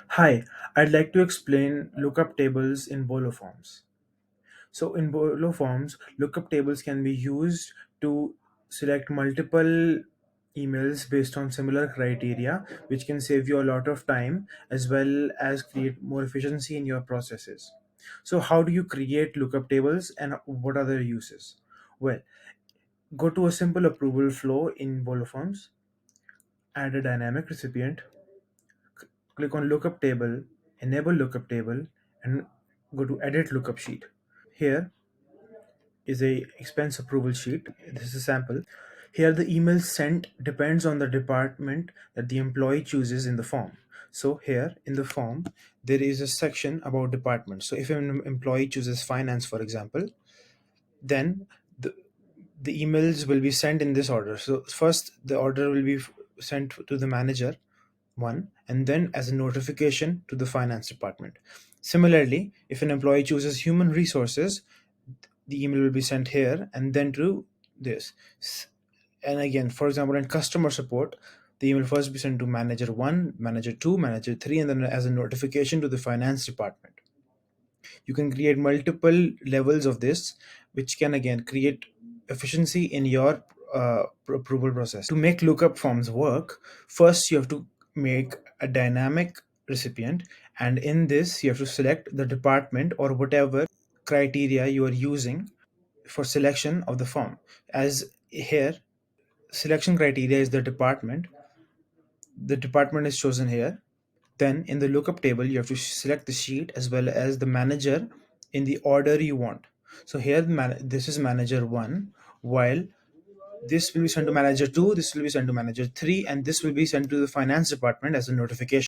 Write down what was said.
Hi, I'd like to explain lookup tables in BoloForms. So in BoloForms, lookup tables can be used to select multiple emails based on similar criteria, which can save you a lot of time as well as create more efficiency in your processes. So how do you create lookup tables and what are their uses? Well, go to a simple approval flow in BoloForms, add a dynamic recipient, click on lookup table, enable lookup table, and go to edit lookup sheet. Here is a expense approval sheet. This is a sample. Here the email sent depends on the department that the employee chooses in the form. So here in the form, there is a section about department. So if an employee chooses finance, for example, then the, the emails will be sent in this order. So first the order will be sent to the manager, one, and then as a notification to the finance department. Similarly, if an employee chooses human resources, the email will be sent here and then to this. And again, for example, in customer support, the email first be sent to manager 1, manager 2, manager 3, and then as a notification to the finance department. You can create multiple levels of this, which can again create efficiency in your approval process. To make lookup forms work, first you have to make a dynamic recipient, and in this you have to select the department or whatever criteria you are using for selection of the form. As here, selection criteria is the department is chosen here. Then in the lookup table, you have to select the sheet as well as the manager in the order you want. So here, this is manager 1, while this will be sent to manager 2, this will be sent to manager 3, and this will be sent to the finance department as a notification.